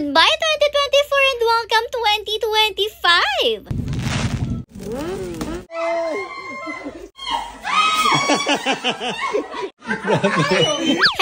Goodbye 2024 and welcome 2025!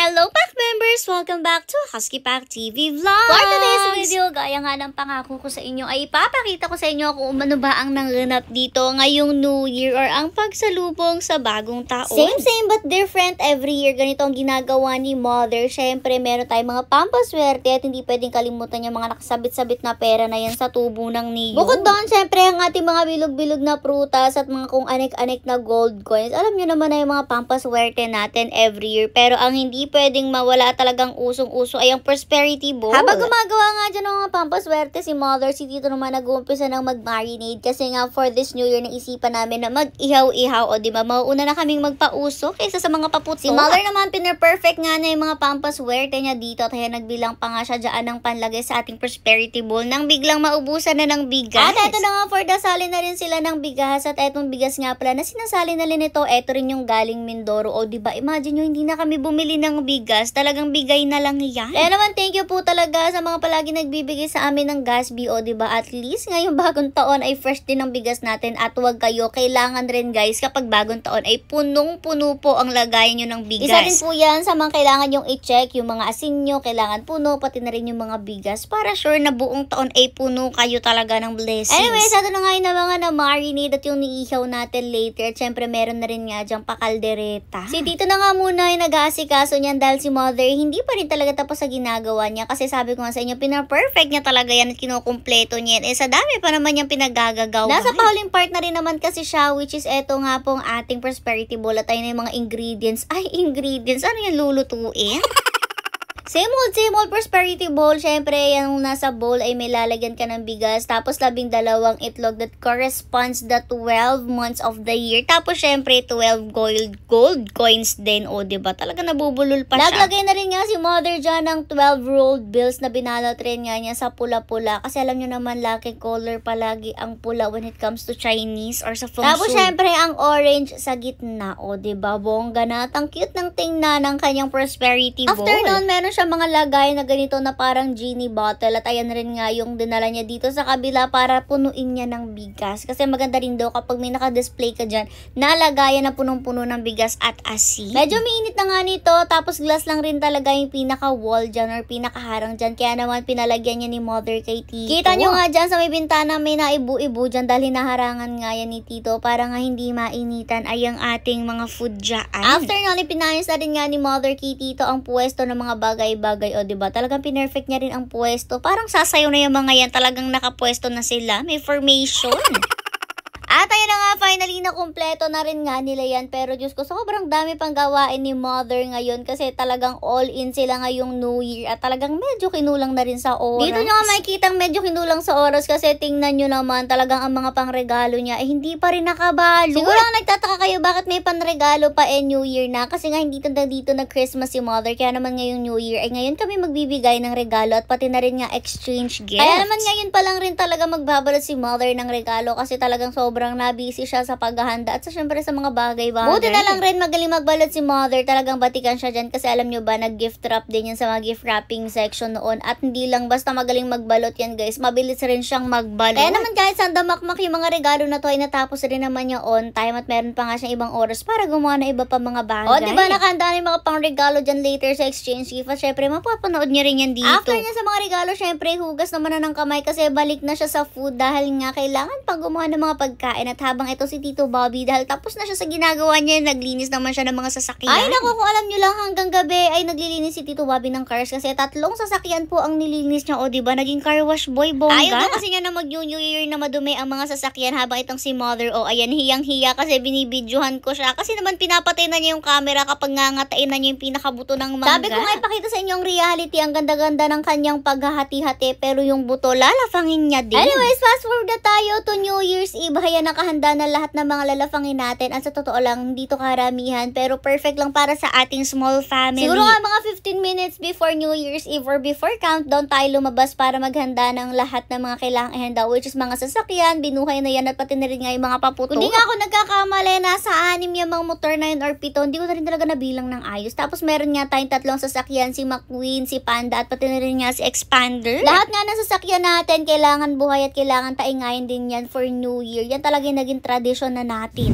Hello Pack members! Welcome back to Husky Pack TV Vlogs! For today's video, gaya nga ng pangako ko sa inyo, ay ipapakita ko sa inyo kung ano ba ang nanganap dito ngayong New Year or ang pagsalubong sa bagong taon. Same but different every year. Ganito ang ginagawa ni Mother. Syempre, meron tayong mga pampaswerte at hindi pwedeng kalimutan yung mga nakasabit-sabit na pera na yan sa tubo ng niyo. Bukod doon, syempre, ang ating mga bilog-bilog na prutas at mga kung anik-anik na gold coins. Alam nyo naman na yung mga pampaswerte natin every year. Pero ang hindi pwedeng mawala talagang usong-uso ay ang prosperity bowl. Habang gumagawa nga dyan ng mga pampaswerte si Mother, si Tito naman nag-uumpisa ng mag-marinade kasi nga for this New Year naisipan namin na mag-ihaw-ihaw o diba mauuna na kaming magpauso kaysa sa mga paputo. Si Mother naman pinperfect nga na yung mga pampaswerte niya dito at kaya nagbilang pa nga siya dyan ng panlagay sa ating prosperity bowl nang biglang maubusan na ng bigas. At eto na nga for dasali na rin sila ng bigas at etong bigas nga pala na sinasali na rin ito, eto rin yung galing Mindoro o diba imagine nyo hindi na kami bumili ng bigas, talagang bigay na lang yan. Kaya naman thank you po talaga sa mga palagi nagbibigay sa amin ng Gasby o diba at least ngayong bagong taon ay fresh din ang bigas natin at huwag kayo, kailangan rin guys kapag bagong taon ay punong-puno po ang lagay nyo ng bigas. Isa din po yan sa mga kailangan yung i-check, yung mga asin nyo, kailangan puno, pati na rin yung mga bigas para sure na buong taon ay puno kayo talaga ng blessings. Anyways, ito na nga yung mga na-marinade at yung niihaw natin later at syempre meron na rin nga dyang pakaldereta. Si Tito na nga muna yung nag-aasikaso niyan dahil si Mother hindi pa rin talaga tapos sa ginagawa niya kasi sabi ko nga sa inyo, pina-perfect niya talaga yan at kinukumpleto niya yan. Sa dami pa naman yung pinagagagawa. Nasa pahuling part na rin naman kasi siya which is eto nga pong ating prosperity bowl at ayun na yung mga ingredients. Ay, ingredients? Ano yung lulutuin? Same old prosperity bowl. Syempre, yung nasa bowl ay may lalagyan ka ng bigas. Tapos 12 itlog that corresponds the 12 months of the year. Tapos syempre, 12 gold coins din. O, diba? Talaga nabubulol pa siya. Naglagay na rin nga si Mother dyan ng 12 rolled bills na binalot rin nga niya sa pula-pula. Kasi alam nyo naman, lucky color palagi ang pula when it comes to Chinese or sa feng shui. Tapos syempre, ang orange sa gitna. O, diba? Bongga na. Ang cute ng tingnan ng kanyang prosperity bowl. After nun, meron siya mga lagay na ganito na parang genie bottle at ayan rin nga yung dinala niya dito sa kabila para punuin niya ng bigas kasi maganda rin daw kapag may naka-display ka dyan na lagayan na punong-puno ng bigas at asin. Medyo mainit na nga nito tapos glass lang rin talaga yung pinaka-wall dyan or pinaka-harang dyan kaya naman pinalagyan niya ni Mother kay Tito. Kita nyo nga dyan sa may bintana may naibu-ibu dyan dahil hinaharangan nga yan ni Tito para nga hindi mainitan ay ang ating mga food dyan. After nun, pinayos na rin nga ni Mother kay Tito ang pwesto ng mga bagay o diba talagang pinerfect niya rin ang pwesto, parang sasayaw na yung mga yan, talagang nakapwesto na sila, may formation. At ayun na nga, finally na kumpleto na rin nga nila yan. Pero Diyos ko, sobrang dami pang gawain ni Mother ngayon kasi talagang all in sila ngayong New Year at talagang medyo kinulang na rin sa oras. Dito nyo nga makikita medyo kinulang sa oras kasi tingnan nyo naman talagang ang mga pangregalo niya ay hindi pa rin nakabalo. Siguro ang nagtataka kayo bakit may panregalo pa New Year na kasi nga hindi dito nag-Christmas si Mother kaya naman ngayong New Year ay ngayon kami magbibigay ng regalo at pati na rin nga exchange gift. Kaya naman ngayon pa lang rin talaga magbabalot si Mother ng regalo kasi talagang sobrang nabisi siya sa paghahanda at sa syempre sa mga bagay-bagay. Buti na lang rin magaling magbalot si Mother. Talagang batikan siya dyan kasi alam nyo ba, nag-gift wrap din yan sa mga gift wrapping section noon at hindi lang basta magaling magbalot yan guys, mabilis rin siyang magbalot. Kaya naman kahit saan damakmak yung mga regalo na to ay natapos rin naman niya on time at meron pa nga siyang ibang oras para gumawa na iba pa mga bagay. O diba nakahanda na yung mga pang regalo dyan later sa exchange gift at syempre mapapanood niya rin yan dito. After niya sa mga regalo syempre hugas naman na ng kamay kasi balik na siya sa food dahil nga kailangan pang gumawa ng mga pagkain at habang ito si Tito Bobby dahil tapos na siya sa ginagawa niya, naglinis naman siya ng mga sasakyan. Ay naku, kung alam nyo lang hanggang gabi ay naglilinis si Tito Bobby ng cars kasi 3 sasakyan po ang nililinis niya o diba naging car wash boy bongga. Ayaw na kasi niya na mag-New Year na madumi ang mga sasakyan habang itong si Mother o ayan hiyang-hiya kasi binibidyohan ko siya kasi naman pinapatay na niya yung camera kapag ngangatain na niya yung pinakabuto ng mangga. Sabi ko nga ipakita sa inyo ang reality, ang ganda-ganda ng kanyang paghahati-hati pero yung buto lalafangin niya din. Anyways, fast forward na tayo to New Year's Eve. Haya nakahanda na lahat lahat ng mga lalafangin natin. At sa totoo lang, hindi to karamihan, pero perfect lang para sa ating small family. Siguro nga mga 15 minutes before New Year's Eve or before countdown tayo lumabas para maghanda ng lahat ng mga kailangang ihanda, which is mga sasakyan, binuhay na yan, at pati na rin nga yung mga paputok. Kung di nga ako nagkakamali, nasa 6 yung mga motor na yun or 7, hindi ko na rin talaga nabilang ng ayos. Tapos meron nga tayong 3 sasakyan, si McQueen, si Panda, at pati na rin nga si Expander. Lahat nga ng sasakyan natin, kailangan buhay at kailangan taingayin din yan for New Year. Yan talaga yung naging tradisyon na natin.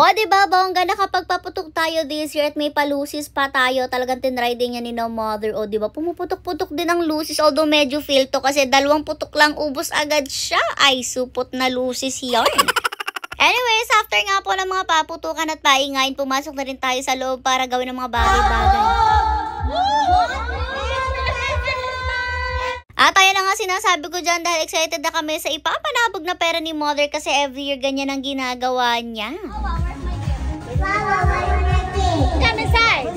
O, diba, bongga, nakapagpaputok tayo this year at may palusis pa tayo. Talagang tinry din yan ni no mother. O, diba, pumuputok-putok din ang lusis. Although medyo fail to kasi 2 putok lang ubos agad siya. Ay, supot na lusis yarn. Anyways, after nga po ng mga paputukan at paingayin, pumasok na rin tayo sa loob para gawin ng mga bagay-bagay. At ayan na nga sinasabi ko dyan dahil excited na kami sa ipapanabog na pera ni mother kasi every year ganyan ang ginagawa niya. Come inside.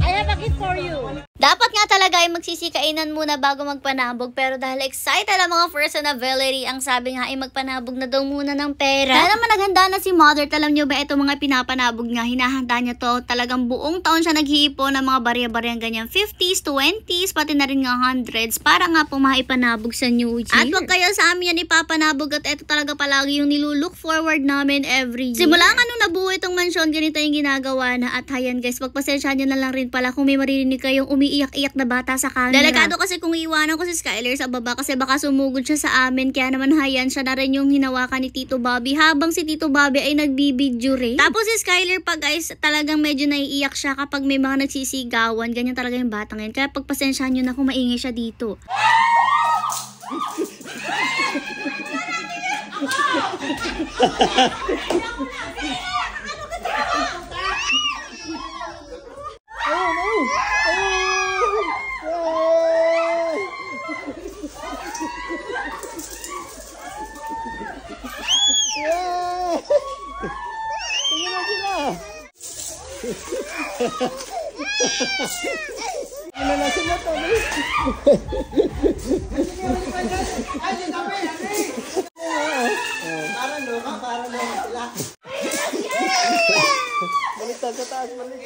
I have a gift for you. Dapat nga talaga ay magsisikainan muna bago magpanabog, pero dahil excited ang mga person na Valerie, ang sabi nga ay magpanabog na daw muna ng pera. Dahil naman naghanda na si mother, alam nyo ba ito mga pinapanabog niya, hinahanda niya to, talagang buong taon siya naghihipo ng mga barya-baryang ganyan, 50s, 20s, pati na rin nga 100s, para nga po maipanabog sa New Year. At wag kayo sa amin yan ipapanabog, at ito talaga palagi yung nilulook forward namin every year. Simula nga nung nabuo itong mansyon, ganito yung ginagawa na, at hayan guys, pagpasensya nyo na lang rin pala kung may maririnig kayong umiiyak-iyak na bata sa camera. Delikado kasi kung iwanan ko si Skyler sa baba kasi baka sumugod siya sa amin, kaya naman hayan siya na rin yung hinawakan ni Tito Bobby habang si Tito Bobby ay nagbibidyo rin. Tapos si Skyler pa guys, talagang medyo naiiyak siya kapag may mga nagsisigawan, ganyan talaga yung bata ngayon, kaya pagpasensyahan nyo na kung maingay siya dito. Baliktad sa taas, balik.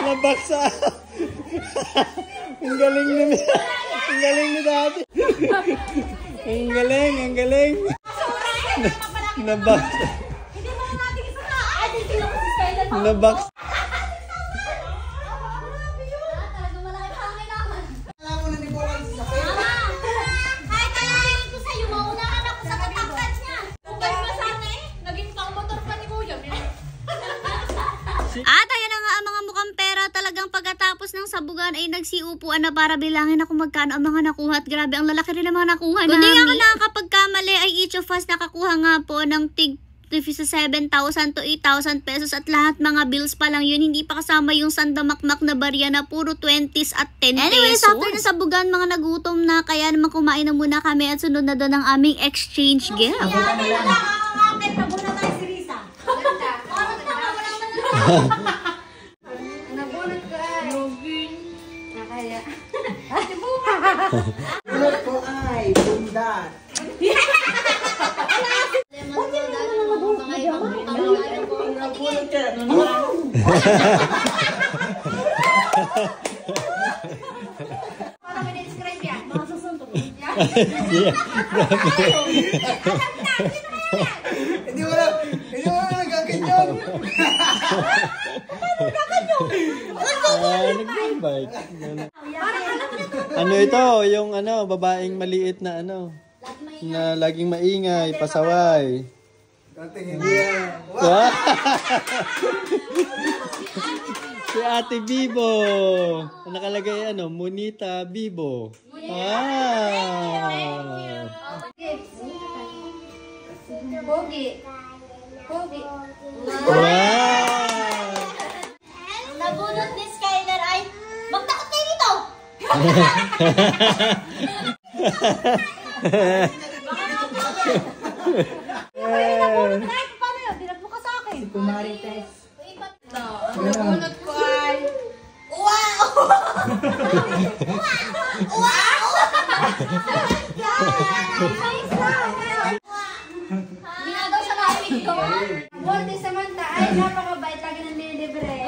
Nabaksa. Ang galing ni ang galing ni dati. Ang galing, ang galing. Nabaksa. Nabaksa. At ayan na nga ang mga mukhang pera, talagang pagkatapos ng sabugan ay nagsiupuan na para bilangin na kung magkano ang mga nakuha, at grabe ang lalaki rin ang mga nakuha namin. Kung di nga nakakapagkamali ay each of us nakakuha nga po ng tig 7,000 to 8,000 pesos, at lahat mga bills pa lang yun, hindi pa kasama yung sandamakmak na barya na puro 20s at 10 pesos. Anyways, after na sabugan, mga nagutom na, kaya naman kumain na muna kami at sunod na doon ang aming exchange gift. Nabunot ko ay. Nakaya. Bunot ko ay bundat. Paano mo describe yan? Mga susuntok. Hindi mo na nagaganyan. Nag-bike. Ano ito? Yung babaeng maliit na na laging maingay, pasaway. Katingin niya. Wow! Si Ate Bibo. Nakalagay Monita Bibo. Wow! Pogi. Pogi. Wow! Nabunot ni Skylar ay, magtakot kayo dito! Paano yun? Dinagpo ka sa akin. Si Kumarites. Nabunot ko ay. Wow! Wow! Hindi na daw sa lamig ko. Borte Samantha ay napakabait. Lagi nang nililibre.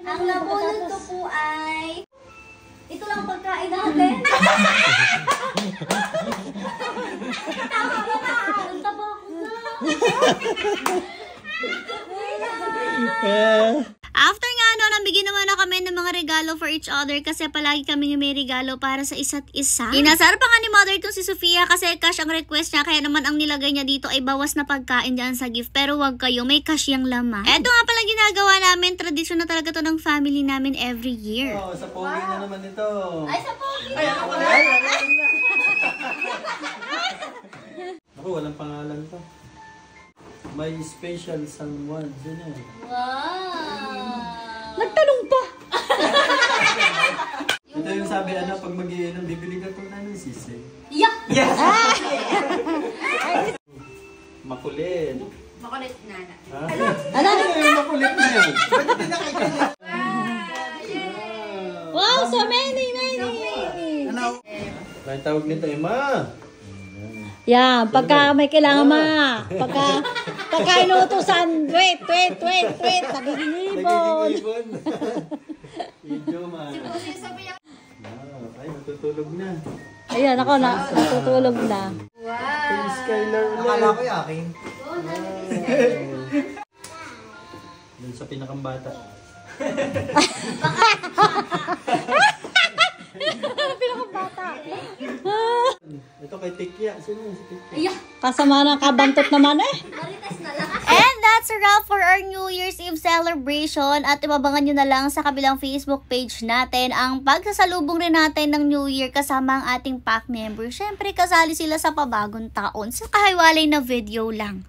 Ang nabunot ko po ay, ito lang pagkain natin. Tama ba na? Ang taba ko na. After nga nabigyan naman na kami ng mga regalo for each other kasi palagi kami may regalo para sa isa't isa. Inasar pa nga ni mother itong si Sofia kasi cash ang request niya, kaya naman ang nilagay niya dito ay bawas na pagkain dyan sa gift. Pero wag kayo, may cash yung laman. Eto nga pala ginagawa namin, tradisyon na talaga to ng family namin every year. Oh, sa pogi na naman ito. Ay, sa pogi! Ako, walang pangalan to. May special someone. Sino? Wow! Nagtanong pa. Ito yung sabi, pag mag-iinom, bibili ka itong sisig. Yuck! Yes! Makulit. Makulit nana. Ha? Ano yung makulit na yun? Wow, so many! Ano? May tawag nito, Emma. Yan, pagka may kailangan pagka inuutosan, wait, sabi ni Ibon. Nagiging Idyo man. Ay, natutulog na. Ayan, ako natutulog na. Wow! Skylar ulit. Akala ko yung akin. Dun sa pinakambata. Ito kay Tikya. Sino yung si Tikya? Kasama ng kabantot naman eh. And that's a wrap for our New Year's Eve celebration. At ibabangan nyo na lang sa kabilang Facebook page natin ang pagsasalubong rin natin ng New Year kasama ang ating pack member. Syempre kasali sila sa pabagong taon sa kahiwalay na video lang.